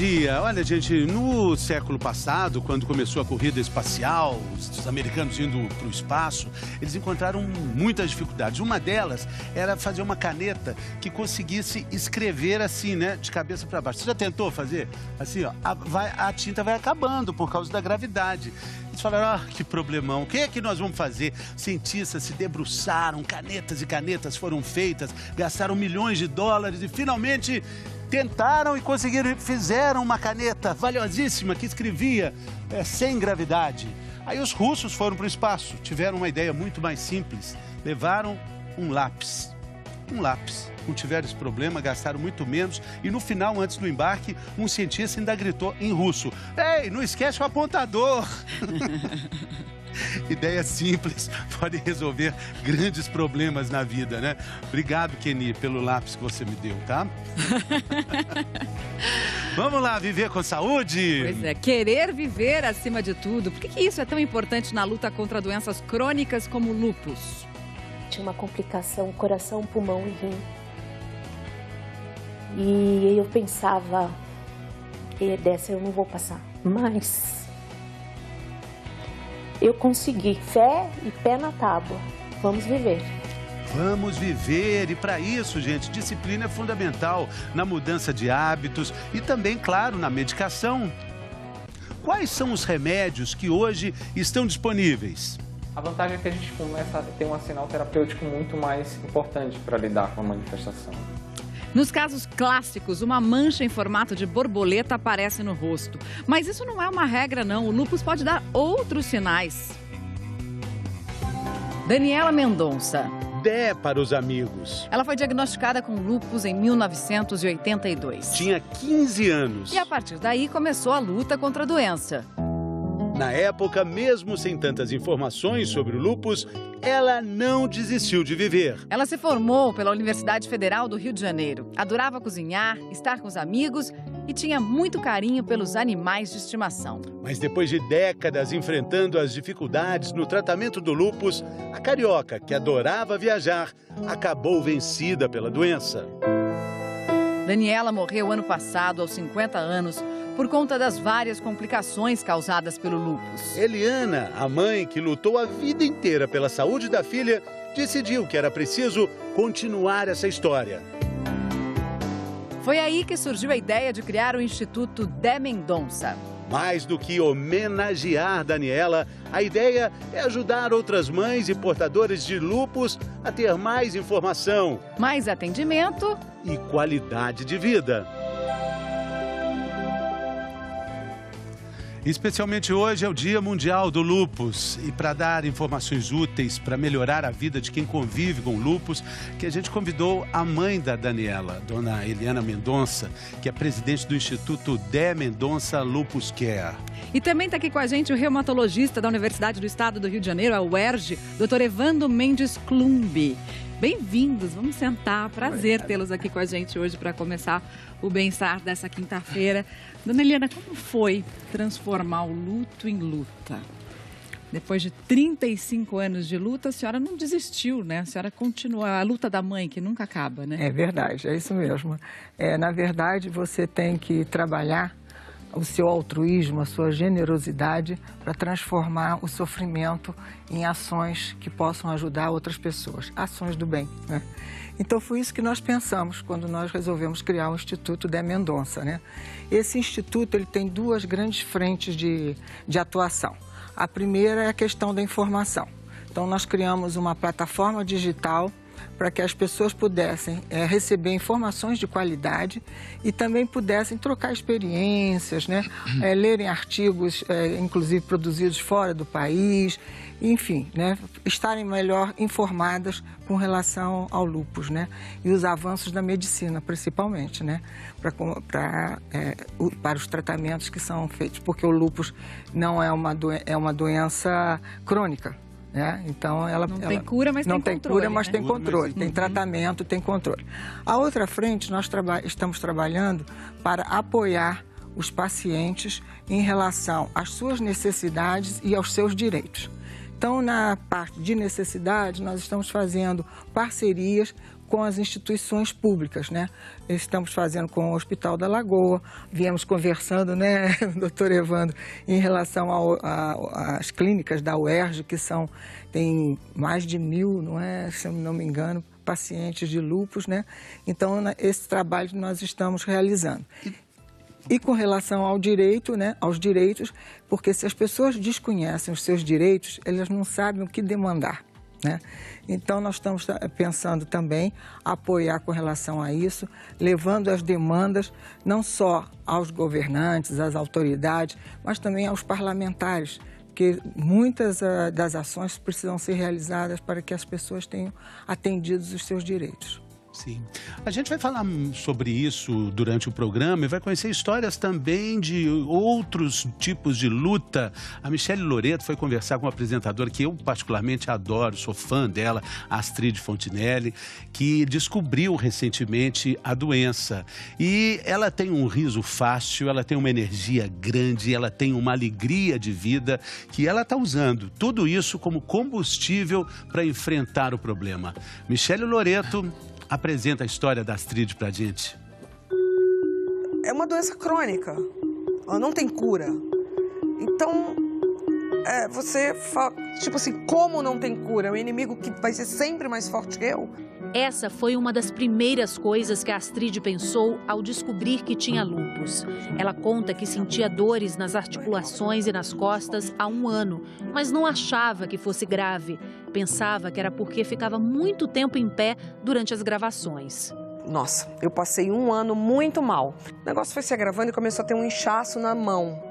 dia. Olha, gente, no século passado, quando começou a corrida espacial, os americanos indo para o espaço, eles encontraram muitas dificuldades. Uma delas era fazer uma caneta que conseguisse escrever assim, né, de cabeça para baixo. Você já tentou fazer? Assim, ó, a tinta vai acabando por causa da gravidade. Eles falaram, que problemão, o que é que nós vamos fazer? Cientistas se debruçaram, canetas e canetas foram feitas, gastaram milhões de dólares e finalmente tentaram e conseguiram, fizeram uma caneta valiosíssima que escrevia sem gravidade. Aí os russos foram para o espaço, tiveram uma ideia muito mais simples, levaram um lápis. Não tiveram esse problema, gastaram muito menos e no final, antes do embarque, um cientista ainda gritou em russo: "Ei, não esquece o apontador!" Ideia simples pode resolver grandes problemas na vida, né? Obrigado, Keni, pelo lápis que você me deu, tá? Vamos lá, viver com saúde? Pois é, querer viver acima de tudo. Por que isso é tão importante na luta contra doenças crônicas como o lúpus? Tinha uma complicação, coração, pulmão e rim. E eu pensava, dessa eu não vou passar. Mas eu consegui, fé e pé na tábua. Vamos viver. Vamos viver e para isso, gente, disciplina é fundamental na mudança de hábitos e também, claro, na medicação. Quais são os remédios que hoje estão disponíveis? A vantagem é que a gente começa a ter um arsenal terapêutico muito mais importante para lidar com a manifestação. Nos casos clássicos, uma mancha em formato de borboleta aparece no rosto. Mas isso não é uma regra, não. O lúpus pode dar outros sinais. Daniela Mendonça. Dé para os amigos. Ela foi diagnosticada com lúpus em 1982. Tinha 15 anos. E a partir daí começou a luta contra a doença. Na época, mesmo sem tantas informações sobre o lúpus, ela não desistiu de viver. Ela se formou pela Universidade Federal do Rio de Janeiro. Adorava cozinhar, estar com os amigos e tinha muito carinho pelos animais de estimação. Mas depois de décadas enfrentando as dificuldades no tratamento do lúpus, a carioca, que adorava viajar, acabou vencida pela doença. Daniela morreu ano passado, aos 50 anos, por conta das várias complicações causadas pelo lúpus. Eliana, a mãe que lutou a vida inteira pela saúde da filha, decidiu que era preciso continuar essa história. Foi aí que surgiu a ideia de criar o Instituto Dé Mendonça. Mais do que homenagear Daniela, a ideia é ajudar outras mães e portadores de lúpus a ter mais informação, mais atendimento e qualidade de vida. Especialmente hoje é o Dia Mundial do Lúpus e para dar informações úteis para melhorar a vida de quem convive com lúpus, que a gente convidou a mãe da Daniela, dona Eliana Mendonça, que é presidente do Instituto Dé Mendonça Lupus Care. E também está aqui com a gente o reumatologista da Universidade do Estado do Rio de Janeiro, a UERJ, Dr. Evandro Mendes Klumbi. Bem-vindos, vamos sentar. Prazer tê-los aqui com a gente hoje para começar o bem-estar dessa quinta-feira. Dona Eliana, como foi transformar o luto em luta? Depois de 35 anos de luta, a senhora não desistiu, né? A senhora continua, a luta da mãe que nunca acaba, né? É verdade, é isso mesmo. Na verdade, você tem que trabalhar o seu altruísmo, a sua generosidade para transformar o sofrimento em ações que possam ajudar outras pessoas, ações do bem, né? Então foi isso que nós pensamos quando nós resolvemos criar o Instituto Dé Mendonça, né? Esse instituto ele tem duas grandes frentes de atuação. A primeira é a questão da informação. Então nós criamos uma plataforma digital para que as pessoas pudessem receber informações de qualidade e também pudessem trocar experiências, né? Lerem artigos, inclusive produzidos fora do país, enfim, né? Estarem melhor informadas com relação ao lúpus, né? E os avanços da medicina, principalmente, né? Para os tratamentos que são feitos, porque o lúpus não é uma doença crônica. Então, ela tem cura, mas não tem tem controle. Cura, mas tem controle, tem tratamento, tem controle. A outra frente, nós estamos trabalhando para apoiar os pacientes em relação às suas necessidades e aos seus direitos. Então, na parte de necessidade, nós estamos fazendo parcerias com as instituições públicas, né? Estamos fazendo com o Hospital da Lagoa, viemos conversando, né, doutor Evandro, em relação às clínicas da UERJ, que tem mais de 1.000, não é, se eu não me engano, pacientes de lúpus, né? Então, esse trabalho nós estamos realizando. E com relação ao direito, né, aos direitos, porque se as pessoas desconhecem os seus direitos, elas não sabem o que demandar, né? Então, nós estamos pensando também apoiar com relação a isso, levando as demandas não só aos governantes, às autoridades, mas também aos parlamentares, porque muitas das ações precisam ser realizadas para que as pessoas tenham atendidos os seus direitos. Sim. A gente vai falar sobre isso durante o programa e vai conhecer histórias também de outros tipos de luta. A Michele Loreto foi conversar com uma apresentadora que eu particularmente adoro, sou fã dela, a Astrid Fontinelli, que descobriu recentemente a doença. E ela tem um riso fácil, ela tem uma energia grande, ela tem uma alegria de vida que ela está usando. Tudo isso como combustível para enfrentar o problema. Michele Loreto apresenta a história da Astrid pra gente. É uma doença crônica, ela não tem cura. Então, você fala, tipo assim, como não tem cura? É um inimigo que vai ser sempre mais forte que eu? Essa foi uma das primeiras coisas que a Astrid pensou ao descobrir que tinha lúpus. Ela conta que sentia dores nas articulações e nas costas há 1 ano, mas não achava que fosse grave. Pensava que era porque ficava muito tempo em pé durante as gravações. Nossa, eu passei 1 ano muito mal. O negócio foi se agravando e começou a ter um inchaço na mão.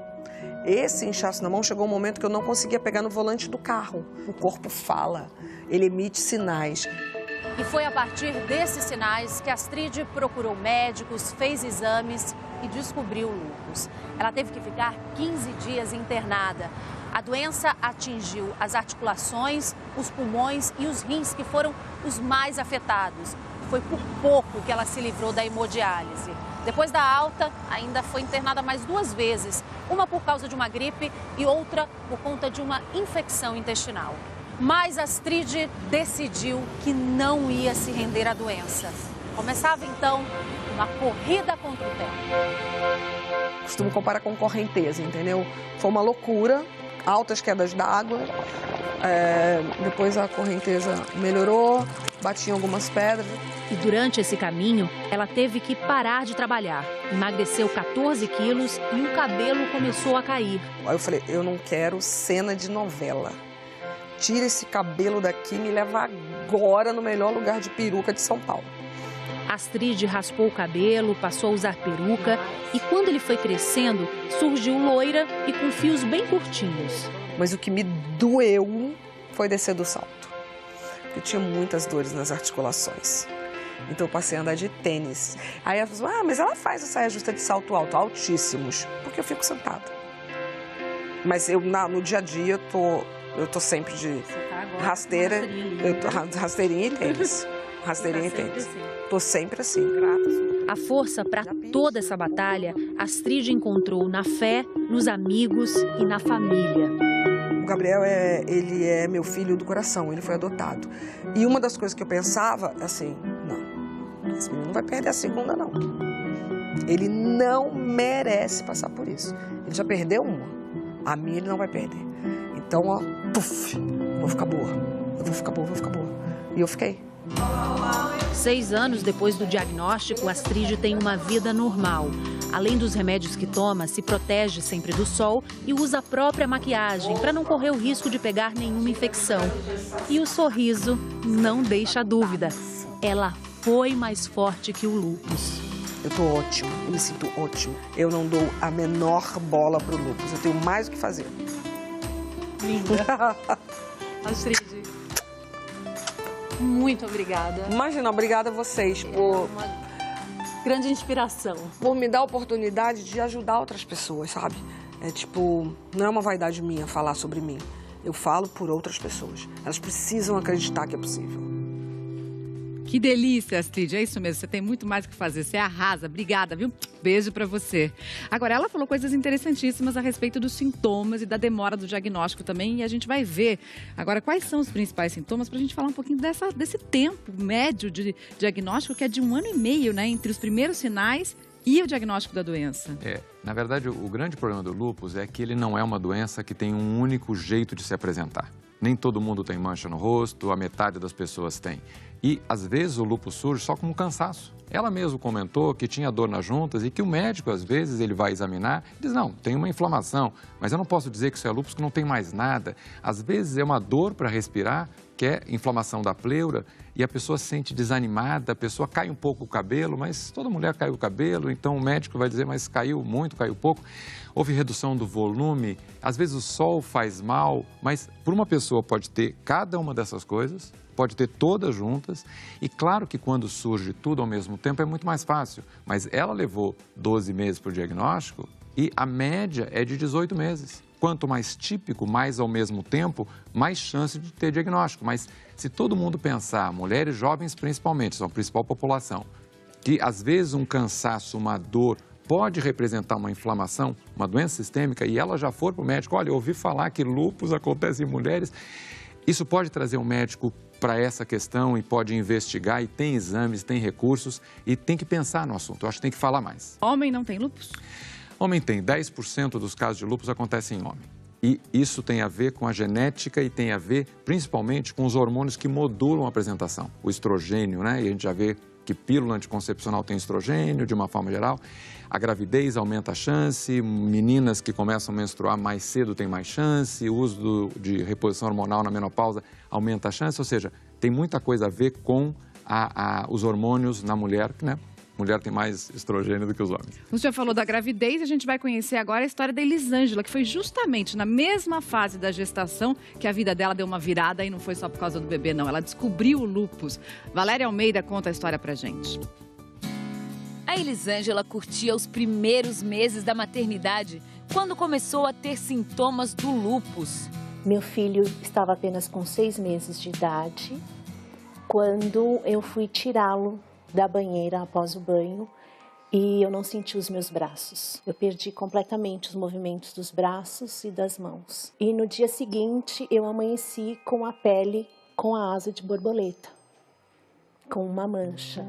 Esse inchaço na mão chegou um momento que eu não conseguia pegar no volante do carro. O corpo fala, ele emite sinais. E foi a partir desses sinais que a Astrid procurou médicos, fez exames e descobriu o lúpus. Ela teve que ficar 15 dias internada. A doença atingiu as articulações, os pulmões e os rins, que foram os mais afetados. Foi por pouco que ela se livrou da hemodiálise. Depois da alta, ainda foi internada mais 2 vezes, uma por causa de uma gripe e outra por conta de uma infecção intestinal. Mas a Astrid decidiu que não ia se render à doença. Começava então uma corrida contra o tempo. Costumo comparar com correnteza, entendeu? Foi uma loucura, altas quedas d'água. Depois a correnteza melhorou, bati em algumas pedras. E durante esse caminho, ela teve que parar de trabalhar. Emagreceu 14 quilos e o cabelo começou a cair. Aí eu falei, eu não quero cena de novela. Tira esse cabelo daqui e me leva agora no melhor lugar de peruca de São Paulo. Astrid raspou o cabelo, passou a usar peruca e quando ele foi crescendo, surgiu loira e com fios bem curtinhos. Mas o que me doeu foi descer do salto. Eu tinha muitas dores nas articulações. Então eu passei a andar de tênis. Aí ela falou, mas ela faz a saia justa de salto alto, altíssimos, porque eu fico sentada. Mas no dia a dia eu tô sempre de rasteira, rasteirinha e tênis. Rasteirinha e tênis. Tô sempre assim. A força para toda essa batalha, Astrid encontrou na fé, nos amigos e na família. O Gabriel, ele é meu filho do coração, ele foi adotado. E uma das coisas que eu pensava, assim, não, esse menino não vai perder a segunda, não. Ele não merece passar por isso. Ele já perdeu uma, a minha ele não vai perder. Então, ó, puf, vou ficar boa, eu vou ficar boa, vou ficar boa. E eu fiquei. 6 anos depois do diagnóstico, Astrid tem uma vida normal. Além dos remédios que toma, se protege sempre do sol e usa a própria maquiagem para não correr o risco de pegar nenhuma infecção. E o sorriso não deixa dúvida. Ela foi mais forte que o lúpus. Eu tô ótima, eu me sinto ótimo. Eu não dou a menor bola pro lúpus, eu tenho mais o que fazer. Linda. Astrid, muito obrigada. Imagina, obrigada a vocês por... uma grande inspiração. Por me dar a oportunidade de ajudar outras pessoas, sabe? Não é uma vaidade minha falar sobre mim. Eu falo por outras pessoas. Elas precisam acreditar que é possível. Que delícia, Astrid. É isso mesmo, você tem muito mais o que fazer. Você arrasa. Obrigada, viu? Beijo pra você. Agora, ela falou coisas interessantíssimas a respeito dos sintomas e da demora do diagnóstico também. E a gente vai ver agora quais são os principais sintomas pra gente falar um pouquinho desse tempo médio de diagnóstico, que é de 1 ano e meio, né? Entre os primeiros sinais e o diagnóstico da doença. Na verdade, o grande problema do lúpus é que ele não é uma doença que tem um único jeito de se apresentar. Nem todo mundo tem mancha no rosto, a metade das pessoas tem. E, às vezes, o lúpus surge só como cansaço. Ela mesma comentou que tinha dor nas juntas e que o médico, às vezes, ele vai examinar e diz, não, tem uma inflamação, mas eu não posso dizer que isso é lúpus, que não tem mais nada. Às vezes, é uma dor para respirar, que é inflamação da pleura, e a pessoa se sente desanimada, a pessoa cai um pouco o cabelo, mas toda mulher cai o cabelo, então o médico vai dizer, mas caiu muito, caiu pouco. Houve redução do volume, às vezes o sol faz mal, mas por uma pessoa pode ter cada uma dessas coisas, pode ter todas juntas, e claro que quando surge tudo ao mesmo tempo é muito mais fácil, mas ela levou 12 meses para o diagnóstico e a média é de 18 meses. Quanto mais típico, mais ao mesmo tempo, mais chance de ter diagnóstico. Mas se todo mundo pensar, mulheres jovens principalmente, são a principal população, que às vezes um cansaço, uma dor, pode representar uma inflamação, uma doença sistêmica, e ela já for para o médico, olha, eu ouvi falar que lúpus acontece em mulheres, isso pode trazer um médico para essa questão e pode investigar, e tem exames, tem recursos, e tem que pensar no assunto, eu acho que tem que falar mais. Homem não tem lúpus? Homem tem, 10% dos casos de lúpus acontecem em homem. E isso tem a ver com a genética e tem a ver principalmente com os hormônios que modulam a apresentação. O estrogênio, né? E a gente já vê que pílula anticoncepcional tem estrogênio, de uma forma geral. A gravidez aumenta a chance, meninas que começam a menstruar mais cedo têm mais chance, o uso de reposição hormonal na menopausa aumenta a chance, ou seja, tem muita coisa a ver com os hormônios na mulher, né? Mulher tem mais estrogênio do que os homens. O senhor falou da gravidez, a gente vai conhecer agora a história da Elisângela, que foi justamente na mesma fase da gestação que a vida dela deu uma virada e não foi só por causa do bebê, não. Ela descobriu o lúpus. Valéria Almeida conta a história pra gente. A Elisângela curtia os primeiros meses da maternidade quando começou a ter sintomas do lúpus. Meu filho estava apenas com 6 meses de idade quando eu fui tirá-lo da banheira após o banho e eu não senti os meus braços. Eu perdi completamente os movimentos dos braços e das mãos. E no dia seguinte eu amanheci com a pele com a asa de borboleta, com uma mancha.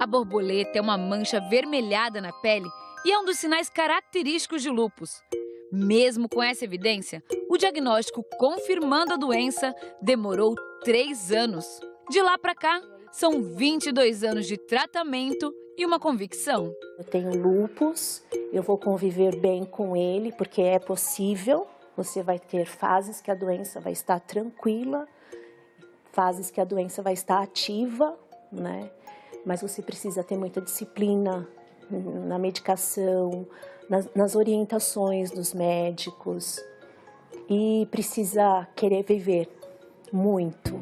A borboleta é uma mancha avermelhada na pele e é um dos sinais característicos de lúpus. Mesmo com essa evidência, o diagnóstico confirmando a doença demorou 3 anos. De lá para cá, são 22 anos de tratamento e uma convicção. Eu tenho lúpus, eu vou conviver bem com ele, porque é possível. Você vai ter fases que a doença vai estar tranquila, fases que a doença vai estar ativa, né? Mas você precisa ter muita disciplina na medicação, nas orientações dos médicos e precisa querer viver muito.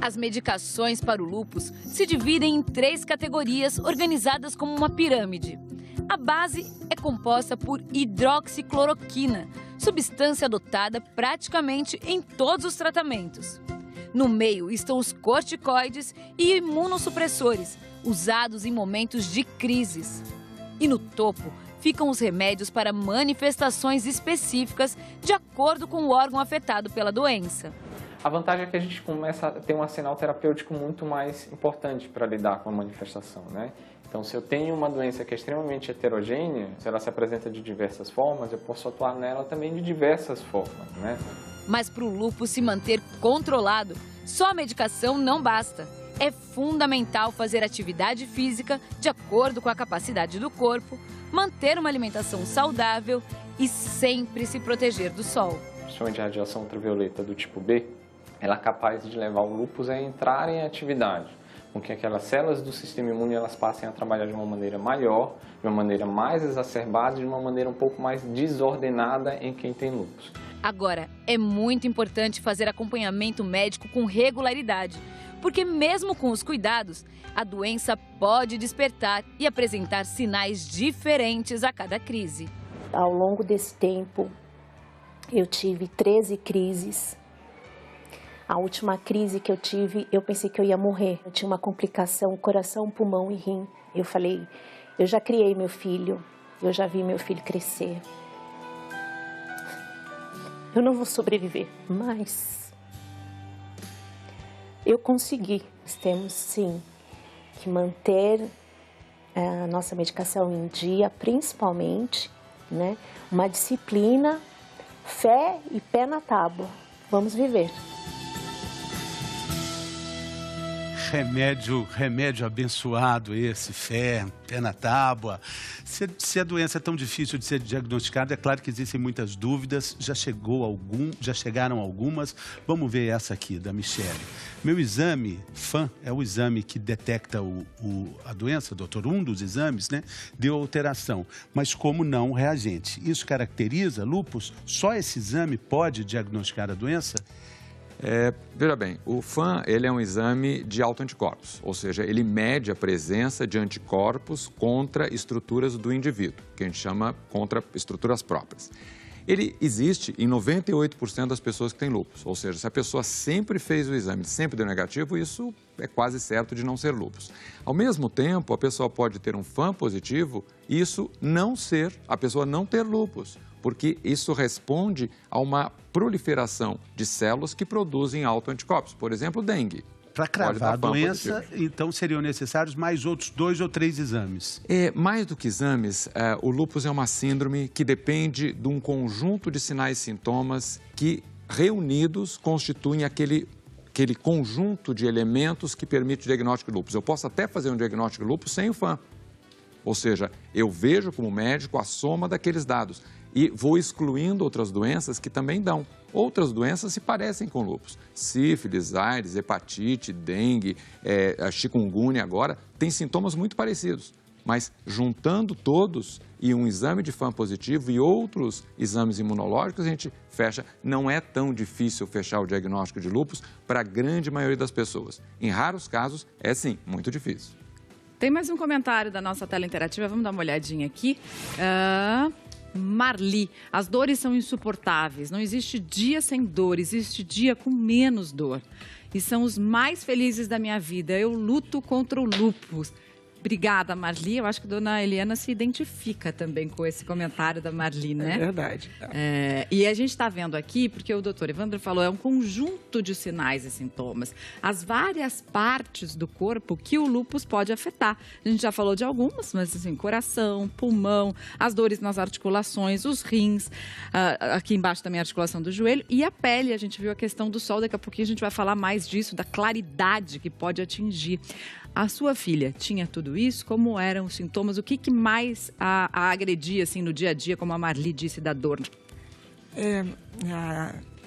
As medicações para o lúpus se dividem em 3 categorias organizadas como uma pirâmide. A base é composta por hidroxicloroquina, substância adotada praticamente em todos os tratamentos. No meio estão os corticoides e imunossupressores, usados em momentos de crises. E no topo ficam os remédios para manifestações específicas de acordo com o órgão afetado pela doença. A vantagem é que a gente começa a ter um arsenal terapêutico muito mais importante para lidar com a manifestação, né? Então, se eu tenho uma doença que é extremamente heterogênea, se ela se apresenta de diversas formas, eu posso atuar nela também de diversas formas, né? Mas para o lúpus se manter controlado, só a medicação não basta. É fundamental fazer atividade física de acordo com a capacidade do corpo, manter uma alimentação saudável e sempre se proteger do sol. Principalmente a radiação ultravioleta do tipo B, ela é capaz de levar o lúpus a entrar em atividade, com que aquelas células do sistema imune elas passem a trabalhar de uma maneira maior, de uma maneira mais exacerbada, de uma maneira um pouco mais desordenada em quem tem lúpus. Agora, é muito importante fazer acompanhamento médico com regularidade, porque mesmo com os cuidados, a doença pode despertar e apresentar sinais diferentes a cada crise. Ao longo desse tempo, eu tive 13 crises. A última crise que eu tive, eu pensei que eu ia morrer. Eu tinha uma complicação, coração, pulmão e rim. Eu falei, eu já criei meu filho, eu já vi meu filho crescer. Eu não vou sobreviver, mas eu consegui. Temos, sim, que manter a nossa medicação em dia, principalmente, né? Uma disciplina, fé e pé na tábua. Vamos viver. Remédio abençoado esse, fé, pé na tábua. Se a doença é tão difícil de ser diagnosticada, é claro que existem muitas dúvidas, já chegaram algumas. Vamos ver essa aqui, da Michele. Meu exame, FAM, é o exame que detecta a doença, doutor, um dos exames, né? Deu alteração, mas como não o reagente. Isso caracteriza lúpus? Só esse exame pode diagnosticar a doença? Veja bem, o FAM ele é um exame de autoanticorpos, ou seja, ele mede a presença de anticorpos contra estruturas do indivíduo, que a gente chama contra estruturas próprias. Ele existe em 98% das pessoas que têm lúpus, ou seja, se a pessoa sempre fez o exame, sempre deu negativo, isso é quase certo de não ser lúpus. Ao mesmo tempo, a pessoa pode ter um FAM positivo e isso a pessoa não ter lúpus, porque isso responde a uma proliferação de células que produzem autoanticorpos, por exemplo, dengue. Para cravar a doença, então seriam necessários mais outros 2 ou 3 exames? Mais do que exames, o lúpus é uma síndrome que depende de um conjunto de sinais e sintomas que, reunidos, constituem aquele conjunto de elementos que permite o diagnóstico de lúpus. Eu posso até fazer um diagnóstico de lúpus sem o FAM. Ou seja, eu vejo como médico a soma daqueles dados e vou excluindo outras doenças que também dão. Outras doenças se parecem com lúpus. Sífilis, AIDS, hepatite, dengue, a chikungunya agora, têm sintomas muito parecidos. Mas juntando todos e um exame de FAM positivo e outros exames imunológicos, a gente fecha. Não é tão difícil fechar o diagnóstico de lúpus para a grande maioria das pessoas. Em raros casos, é sim, muito difícil. Tem mais um comentário da nossa tela interativa, vamos dar uma olhadinha aqui. Marli, as dores são insuportáveis, não existe dia sem dor, existe dia com menos dor. E são os mais felizes da minha vida, eu luto contra o lúpus. Obrigada, Marli. Eu acho que a dona Eliana se identifica também com esse comentário da Marli, né? É verdade. E a gente está vendo aqui, porque o doutor Evandro falou, é um conjunto de sinais e sintomas. As várias partes do corpo que o lúpus pode afetar. A gente já falou de algumas, mas assim, coração, pulmão, as dores nas articulações, os rins, aqui embaixo também a articulação do joelho e a pele. A gente viu a questão do sol, daqui a pouquinho a gente vai falar mais disso, da claridade que pode atingir. A sua filha tinha tudo isso? Como eram os sintomas? O que mais a agredia assim, no dia a dia, como a Marli disse, da dor?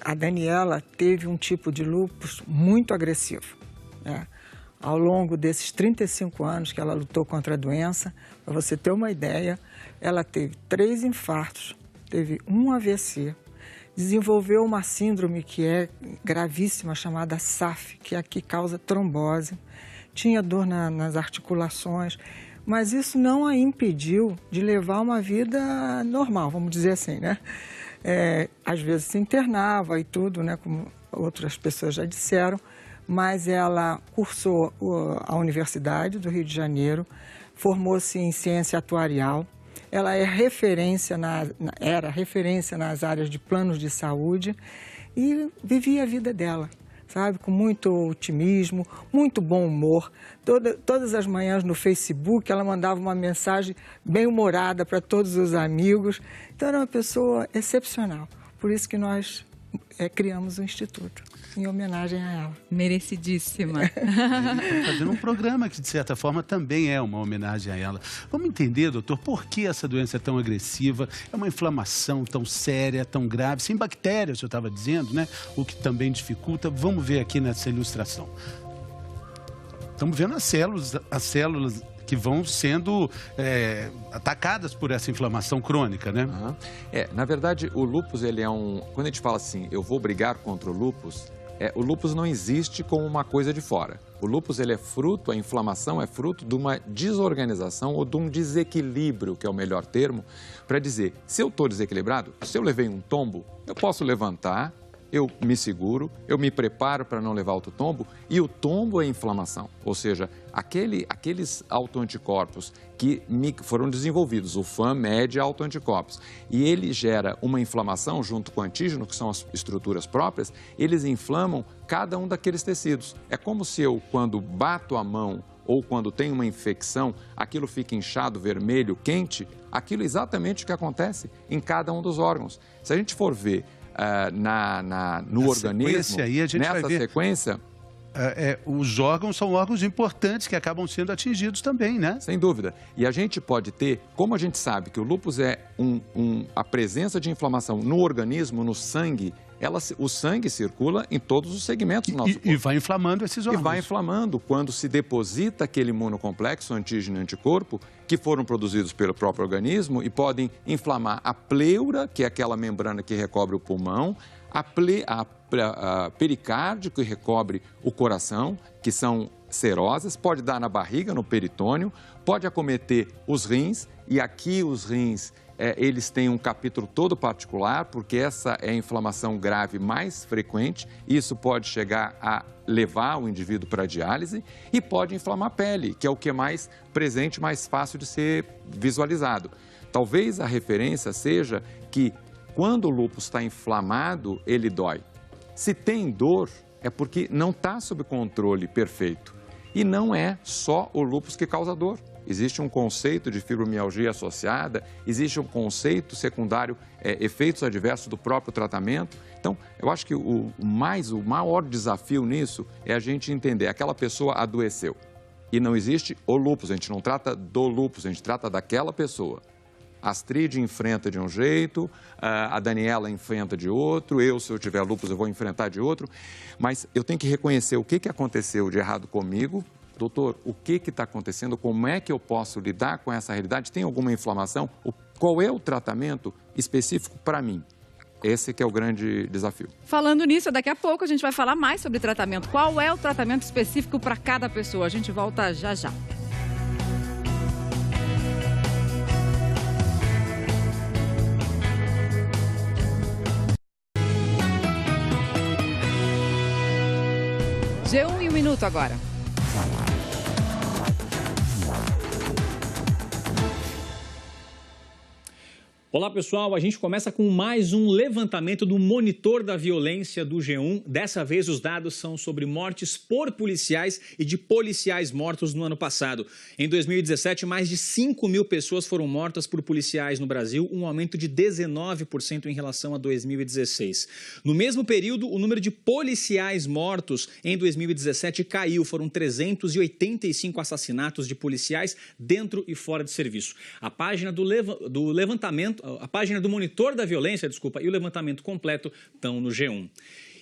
A Daniela teve um tipo de lúpus muito agressivo. Ao longo desses 35 anos que ela lutou contra a doença, para você ter uma ideia, ela teve 3 infartos, teve um AVC, desenvolveu uma síndrome que é gravíssima, chamada SAF, que é a que causa trombose. Tinha dor nas articulações, mas isso não a impediu de levar uma vida normal, vamos dizer assim, né? Às vezes se internava e tudo, né? Como outras pessoas já disseram, mas ela cursou a Universidade do Rio de Janeiro, formou-se em ciência atuarial, ela era referência nas áreas de planos de saúde e vivia a vida dela. Sabe, com muito otimismo, muito bom humor. Todas as manhãs no Facebook ela mandava uma mensagem bem-humorada para todos os amigos. Então era uma pessoa excepcional. Por isso que nós criamos o Instituto, em homenagem a ela. Merecidíssima. Fazendo um programa que, de certa forma, também é uma homenagem a ela. Vamos entender, doutor, por que essa doença é tão agressiva? É uma inflamação tão séria, tão grave, sem bactérias, eu estava dizendo, né? O que também dificulta. Vamos ver aqui nessa ilustração. Estamos vendo as células que vão sendo atacadas por essa inflamação crônica, né? Na verdade, o lúpus, ele é quando a gente fala assim, eu vou brigar contra o lúpus não existe como uma coisa de fora. O lúpus, ele é fruto, a inflamação é fruto de uma desorganização ou de um desequilíbrio, que é o melhor termo, para dizer, se eu estou desequilibrado, se eu levei um tombo, eu posso levantar, eu me seguro, eu me preparo para não levar outro tombo, e o tombo é inflamação, ou seja, aqueles autoanticorpos que foram desenvolvidos, o FAM-MED autoanticorpos, e ele gera uma inflamação junto com o antígeno, que são as estruturas próprias, eles inflamam cada um daqueles tecidos. É como se eu, quando bato a mão ou quando tem uma infecção, aquilo fica inchado, vermelho, quente, aquilo é exatamente o que acontece em cada um dos órgãos. Se a gente for ver no organismo, aí a gente nessa vai ver... sequência... os órgãos são órgãos importantes que acabam sendo atingidos também, né? Sem dúvida. E a gente pode ter, como a gente sabe que o lúpus é a presença de inflamação no organismo, no sangue, o sangue circula em todos os segmentos do nosso corpo. E vai inflamando esses órgãos. E vai inflamando quando se deposita aquele imunocomplexo, antígeno e anticorpo, que foram produzidos pelo próprio organismo e podem inflamar a pleura, que é aquela membrana que recobre o pulmão, a pericárdio, que recobre o coração, que são serosas, pode dar na barriga, no peritônio, pode acometer os rins, e aqui os rins, eles têm um capítulo todo particular, porque essa é a inflamação grave mais frequente, isso pode chegar a levar o indivíduo para a diálise, e pode inflamar a pele, que é o que é mais presente, mais fácil de ser visualizado. Talvez a referência seja que quando o lúpus está inflamado, ele dói. Se tem dor, é porque não está sob controle perfeito. E não é só o lúpus que causa dor. Existe um conceito de fibromialgia associada, existe um conceito secundário, efeitos adversos do próprio tratamento. Então, eu acho que o maior desafio nisso é a gente entender, aquela pessoa adoeceu. E não existe o lúpus, a gente não trata do lúpus, a gente trata daquela pessoa. A Astrid enfrenta de um jeito, a Daniela enfrenta de outro, se eu tiver lúpus, eu vou enfrentar de outro. Mas eu tenho que reconhecer o que aconteceu de errado comigo. Doutor, o que está acontecendo? Como é que eu posso lidar com essa realidade? Tem alguma inflamação? Qual é o tratamento específico para mim? Esse que é o grande desafio. Falando nisso, daqui a pouco a gente vai falar mais sobre tratamento. Qual é o tratamento específico para cada pessoa? A gente volta já já. G1 e 1 minuto agora. Olá pessoal, a gente começa com mais um levantamento do Monitor da Violência do G1. Dessa vez os dados são sobre mortes por policiais e de policiais mortos no ano passado. Em 2017, mais de 5 mil pessoas foram mortas por policiais no Brasil, um aumento de 19% em relação a 2016. No mesmo período, o número de policiais mortos em 2017 caiu. Foram 385 assassinatos de policiais dentro e fora de serviço. A página do levantamento, a página do Monitor da Violência, e o levantamento completo estão no G1.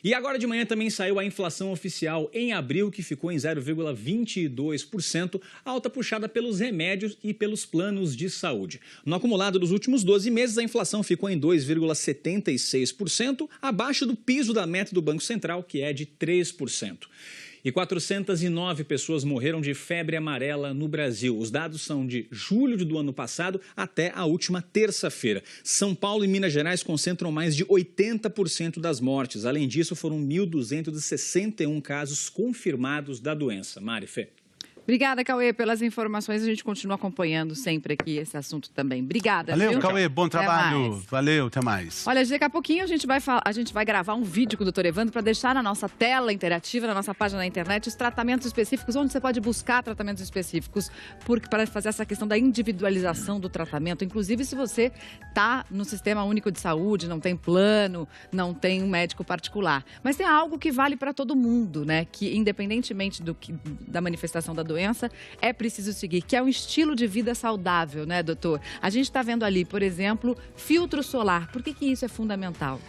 E agora de manhã também saiu a inflação oficial em abril, que ficou em 0,22%, alta puxada pelos remédios e pelos planos de saúde. No acumulado dos últimos 12 meses, a inflação ficou em 2,76%, abaixo do piso da meta do Banco Central, que é de 3%. E 409 pessoas morreram de febre amarela no Brasil. Os dados são de julho do ano passado até a última terça-feira. São Paulo e Minas Gerais concentram mais de 80% das mortes. Além disso, foram 1.261 casos confirmados da doença. Mari, Fê. Obrigada, Cauê, pelas informações. A gente continua acompanhando sempre aqui esse assunto também. Obrigada. Valeu, viu? Cauê. Bom trabalho. Valeu, até mais. Olha, daqui a pouquinho a gente vai gravar um vídeo com o Dr. Evandro para deixar na nossa tela interativa, na nossa página na internet, os tratamentos específicos, onde você pode buscar tratamentos específicos, para fazer essa questão da individualização do tratamento. Inclusive, se você está no Sistema Único de Saúde, não tem plano, não tem um médico particular. Mas tem algo que vale para todo mundo, né? Que independentemente da manifestação da doença, é preciso seguir, que é um estilo de vida saudável, né, doutor? A gente está vendo ali, por exemplo, filtro solar. Por que isso é fundamental?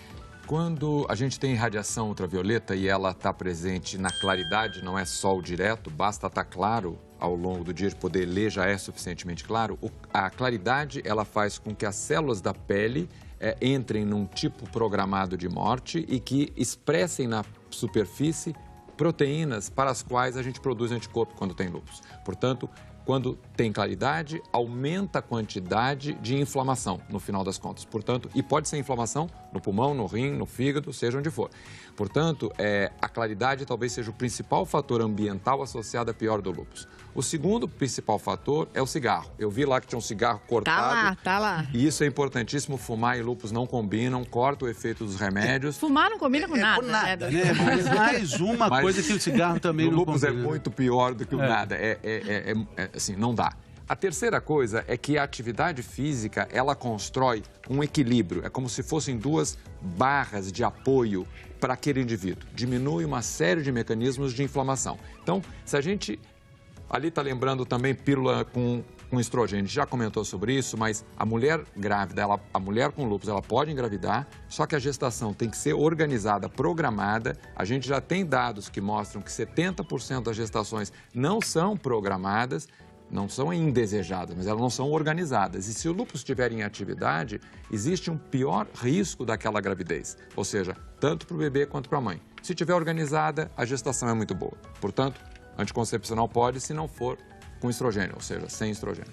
Quando a gente tem radiação ultravioleta e ela está presente na claridade, não é sol direto, basta estar claro ao longo do dia, de poder ler já é suficientemente claro. A claridade, ela faz com que as células da pele entrem num tipo programado de morte e que expressem na superfície proteínas para as quais a gente produz anticorpo quando tem lúpus. Portanto, quando tem claridade, aumenta a quantidade de inflamação, no final das contas. Portanto, e pode ser inflamação no pulmão, no rim, no fígado, seja onde for. Portanto, a claridade talvez seja o principal fator ambiental associado à pior do lúpus. O segundo principal fator é o cigarro. Eu vi lá que tinha um cigarro cortado. Tá lá. E isso é importantíssimo. Fumar e lúpus não combinam, corta o efeito dos remédios. Fumar não combina com nada. Com nada, né? Mas mais uma coisa que o cigarro também não combina. O lúpus é muito pior do que o nada. Assim, não dá. A terceira coisa é que a atividade física, ela constrói um equilíbrio. É como se fossem duas barras de apoio para aquele indivíduo. Diminui uma série de mecanismos de inflamação. Então, se a gente... Ali está lembrando também pílula com estrogênio. A gente já comentou sobre isso, mas a mulher grávida, a mulher com lúpus, ela pode engravidar, só que a gestação tem que ser organizada, programada. A gente já tem dados que mostram que 70% das gestações não são programadas, não são indesejadas, mas elas não são organizadas. E se o lúpus estiver em atividade, existe um pior risco daquela gravidez, ou seja, tanto para o bebê quanto para a mãe. Se estiver organizada, a gestação é muito boa. Portanto, anticoncepcional pode, se não for com estrogênio, ou seja, sem estrogênio.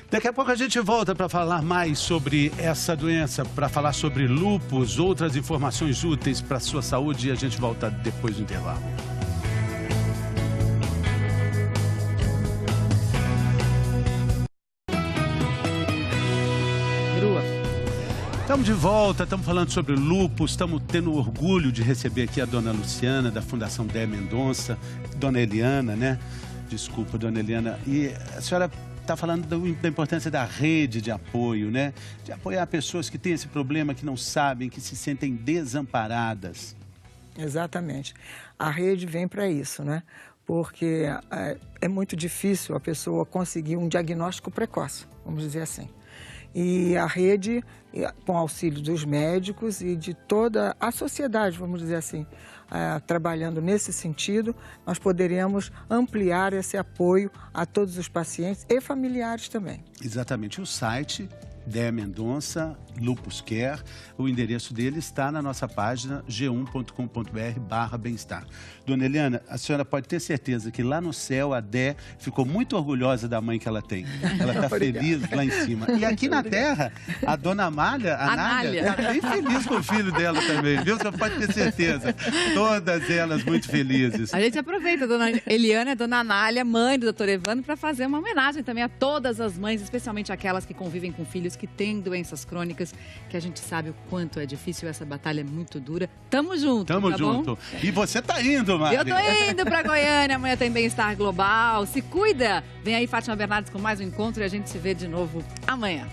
Daqui a pouco a gente volta para falar mais sobre essa doença, para falar sobre lúpus, outras informações úteis para a sua saúde, e a gente volta depois do intervalo. Estamos de volta, estamos falando sobre lúpus, estamos tendo orgulho de receber aqui a dona Luciana, da Fundação Dé Mendonça, dona Eliana, né? Desculpa, dona Eliana. E a senhora está falando da importância da rede de apoio, né? De apoiar pessoas que têm esse problema, que não sabem, que se sentem desamparadas. Exatamente. A rede vem para isso, né? Porque é muito difícil a pessoa conseguir um diagnóstico precoce, vamos dizer assim. E a rede, com auxílio dos médicos e de toda a sociedade, vamos dizer assim, trabalhando nesse sentido, nós poderemos ampliar esse apoio a todos os pacientes e familiares também. Exatamente. O site Dé Mendonça, Lupus Care, o endereço dele está na nossa página g1.com.br/bem-estar. Dona Eliana, a senhora pode ter certeza que lá no céu a Dé ficou muito orgulhosa da mãe que ela tem. Ela está feliz lá em cima. E aqui na Terra, a dona Amália, a Nália, está bem feliz com o filho dela também, viu? Você pode ter certeza. Todas elas muito felizes. A gente aproveita, dona Eliana e dona Nália, mãe do Dr. Evandro, para fazer uma homenagem também a todas as mães, especialmente aquelas que convivem com filhos que têm doenças crônicas, que a gente sabe o quanto é difícil, essa batalha é muito dura. Tamo junto, Tamo junto. Bom? E você tá indo, Mari. Eu tô indo pra Goiânia, amanhã tem Bem-Estar Global. Se cuida! Vem aí Fátima Bernardes com mais um encontro e a gente se vê de novo amanhã.